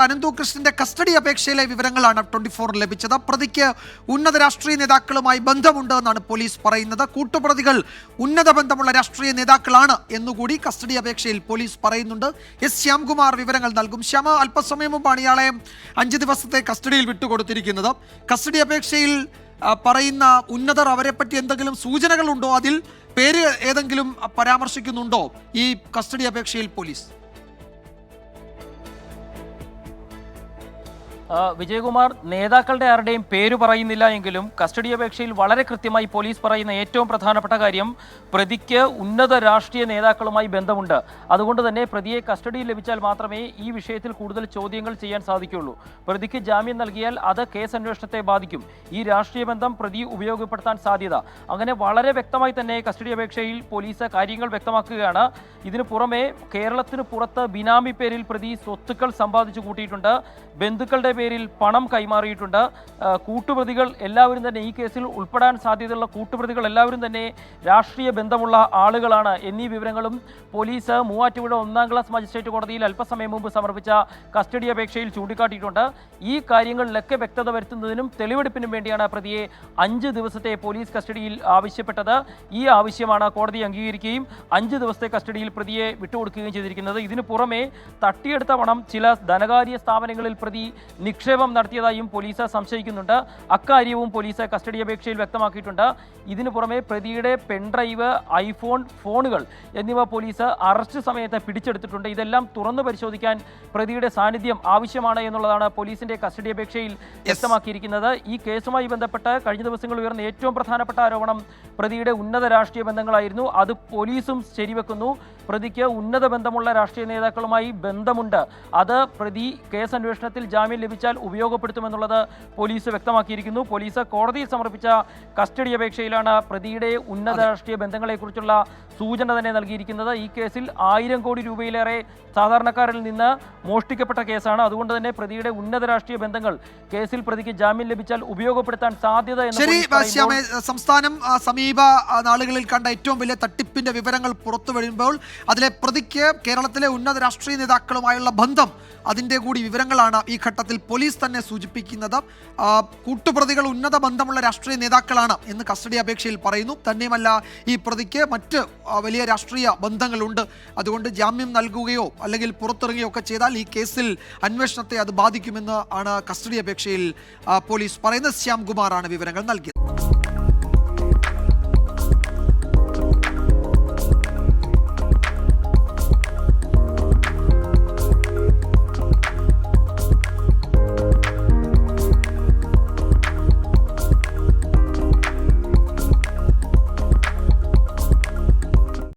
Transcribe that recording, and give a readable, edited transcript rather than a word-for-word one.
അനന്തകൃഷ്ണന്റെ custody അപേക്ഷയിലെ വിവരങ്ങളാണ് 24 ലഭിച്ചത്. പ്രതിക്ക് ഉന്നത രാഷ്ട്രീയ നേതാക്കളുമായി ബന്ധമുണ്ട് എന്നാണ് പോലീസ് പറയുന്നത്. കൂട്ടുപ്രതികൾ ഉന്നത ബന്ധമുള്ള രാഷ്ട്രീയ നേതാക്കളാണ് എന്നുകൂടി കസ്റ്റഡി അപേക്ഷയിൽ പോലീസ് പറയുന്നുണ്ട്. എസ് ശ്യാംകുമാർ വിവരങ്ങൾ നൽകും. ശ്യാമ, അല്പസമയം മുമ്പാണ് ഇയാളെ 5 ദിവസത്തെ കസ്റ്റഡിയിൽ വിട്ടുകൊടുത്തിരിക്കുന്നത്. കസ്റ്റഡി അപേക്ഷയിൽ പറയുന്ന ഉന്നതർ അവരെപ്പറ്റി എന്തെങ്കിലും സൂചനകളുണ്ടോ? അതിൽ പേര് ഏതെങ്കിലും പരാമർശിക്കുന്നുണ്ടോ ഈ കസ്റ്റഡി അപേക്ഷയിൽ പോലീസ്? വിജയകുമാർ, നേതാക്കളുടെ ആരുടെയും പേര് പറയുന്നില്ല എങ്കിലും കസ്റ്റഡി അപേക്ഷയിൽ വളരെ കൃത്യമായി പോലീസ് പറയുന്ന ഏറ്റവും പ്രധാനപ്പെട്ട കാര്യം പ്രതിക്ക് ഉന്നത രാഷ്ട്രീയ നേതാക്കളുമായി ബന്ധമുണ്ട്. അതുകൊണ്ട് തന്നെ പ്രതിയെ കസ്റ്റഡിയിൽ ലഭിച്ചാൽ മാത്രമേ ഈ വിഷയത്തിൽ കൂടുതൽ ചോദ്യങ്ങൾ ചെയ്യാൻ സാധിക്കുകയുള്ളൂ. പ്രതിക്ക് ജാമ്യം നൽകിയാൽ അത് കേസ് അന്വേഷണത്തെ ബാധിക്കും. ഈ രാഷ്ട്രീയ ബന്ധം പ്രതി ഉപയോഗപ്പെടുത്താൻ സാധ്യത, അങ്ങനെ വളരെ വ്യക്തമായി തന്നെ കസ്റ്റഡി അപേക്ഷയിൽ പോലീസ് കാര്യങ്ങൾ വ്യക്തമാക്കുകയാണ്. ഇതിനു പുറമെ കേരളത്തിന് പുറത്ത് ബിനാമി പേരിൽ പ്രതി സ്വത്തുക്കൾ സമ്പാദിച്ചു കൂട്ടിയിട്ടുണ്ട്, ബന്ധുക്കളുടെ പേരിൽ പണം കൈമാറിയിട്ടുണ്ട്. കൂട്ടുപ്രതികൾ എല്ലാവരും തന്നെ ഈ കേസിൽ ഉൾപ്പെടാൻ സാധ്യതയുള്ള കൂട്ടുപ്രതികൾ എല്ലാവരും തന്നെ രാഷ്ട്രീയ ബന്ധമുള്ള ആളുകളാണ് എന്നീ വിവരങ്ങളും പോലീസ് മൂവാറ്റുപുഴ 1ാം ക്ലാസ് മജിസ്ട്രേറ്റ് കോടതിയിൽ അല്പസമയം മുമ്പ് സമർപ്പിച്ച കസ്റ്റഡി അപേക്ഷയിൽ ചൂണ്ടിക്കാട്ടിയിട്ടുണ്ട്. ഈ കാര്യങ്ങളിലൊക്കെ വ്യക്തത വരുത്തുന്നതിനും തെളിവെടുപ്പിനും വേണ്ടിയാണ് പ്രതിയെ 5 ദിവസത്തെ പോലീസ് കസ്റ്റഡിയിൽ ആവശ്യപ്പെട്ടത്. ഈ ആവശ്യമാണ് കോടതി അംഗീകരിക്കുകയും 5 ദിവസത്തെ കസ്റ്റഡിയിൽ പ്രതിയെ വിട്ടുകൊടുക്കുകയും ചെയ്തിരിക്കുന്നത്. ഇതിനു പുറമെ തട്ടിയെടുത്ത പണം ചില ധനകാര്യ സ്ഥാപനങ്ങളിൽ പ്രതി നിക്ഷേപം നടത്തിയതായും പോലീസ് സംശയിക്കുന്നുണ്ട്. അക്കാര്യവും പോലീസ് കസ്റ്റഡി അപേക്ഷയിൽ വ്യക്തമാക്കിയിട്ടുണ്ട്. ഇതിനു പുറമെ പ്രതിയുടെ പെൻഡ്രൈവ്, ഐഫോൺ, ഫോണുകൾ എന്നിവ പോലീസ് അറസ്റ്റ് സമയത്ത് പിടിച്ചെടുത്തിട്ടുണ്ട്. ഇതെല്ലാം തുറന്നു പരിശോധിക്കാൻ പ്രതിയുടെ സാന്നിധ്യം ആവശ്യമാണ് എന്നുള്ളതാണ് പോലീസിന്റെ കസ്റ്റഡി അപേക്ഷയിൽ വ്യക്തമാക്കിയിരിക്കുന്നത്. ഈ കേസുമായി ബന്ധപ്പെട്ട് കഴിഞ്ഞ ദിവസങ്ങളിൽ ഉയർന്ന ഏറ്റവും പ്രധാനപ്പെട്ട ആരോപണം പ്രതിയുടെ ഉന്നത രാഷ്ട്രീയ ബന്ധങ്ങളായിരുന്നു. അത് പോലീസും ശരിവെക്കുന്നു. പ്രതിക്ക് ഉന്നത ബന്ധമുള്ള രാഷ്ട്രീയ നേതാക്കളുമായി ബന്ധമുണ്ട്. അത് പ്രതി കേസ് അന്വേഷണത്തിൽ ജാമ്യം ലഭിച്ചാൽ ഉപയോഗപ്പെടുത്തുമെന്നുള്ളത് പോലീസ് വ്യക്തമാക്കിയിരിക്കുന്നു. പോലീസ് കോടതിയിൽ സമർപ്പിച്ച കസ്റ്റഡി അപേക്ഷയിലാണ് പ്രതിയുടെ ഉന്നത രാഷ്ട്രീയ ബന്ധങ്ങളെക്കുറിച്ചുള്ള സൂചന തന്നെ നൽകിയിരിക്കുന്നത്. ഈ കേസിൽ 1000 കോടി രൂപയിലേറെ സാധാരണക്കാരിൽ നിന്ന് മോഷ്ടിക്കപ്പെട്ട കേസാണ്. അതുകൊണ്ട് തന്നെ പ്രതിയുടെ ഉന്നത രാഷ്ട്രീയ ബന്ധങ്ങൾ കേസിൽ പ്രതിക്ക് ജാമ്യം ലഭിച്ചാൽ ഉപയോഗപ്പെടുത്താൻ സാധ്യത. സംസ്ഥാനം സമീപ നാളുകളിൽ കണ്ട ഏറ്റവും വലിയ തട്ടിപ്പിന്റെ വിവരങ്ങൾ പുറത്തു വരുമ്പോൾ അതിലെ പ്രതിക്ക് കേരളത്തിലെ ഉന്നത രാഷ്ട്രീയ നേതാക്കളുമായുള്ള ബന്ധം, അതിൻ്റെ കൂടി വിവരങ്ങളാണ് ഈ ഘട്ടത്തിൽ പോലീസ് തന്നെ സൂചിപ്പിക്കുന്നത്. കൂട്ടുപ്രതികൾ ഉന്നത ബന്ധമുള്ള രാഷ്ട്രീയ നേതാക്കളാണ് എന്ന് കസ്റ്റഡി അപേക്ഷയിൽ പറയുന്നു. തന്നെയുമല്ല, ഈ പ്രതിക്ക് മറ്റ് വലിയ രാഷ്ട്രീയ ബന്ധങ്ങളുണ്ട്. അതുകൊണ്ട് ജാമ്യം നൽകുകയോ അല്ലെങ്കിൽ പുറത്തിറങ്ങുകയോ ഒക്കെ ചെയ്താൽ ഈ കേസിൽ അന്വേഷണത്തെ അത് ബാധിക്കുമെന്ന് ആണ് കസ്റ്റഡി അപേക്ഷയിൽ പോലീസ് പറയുന്നത്. ശ്യാംകുമാറാണ് വിവരങ്ങൾ നൽകിയത്.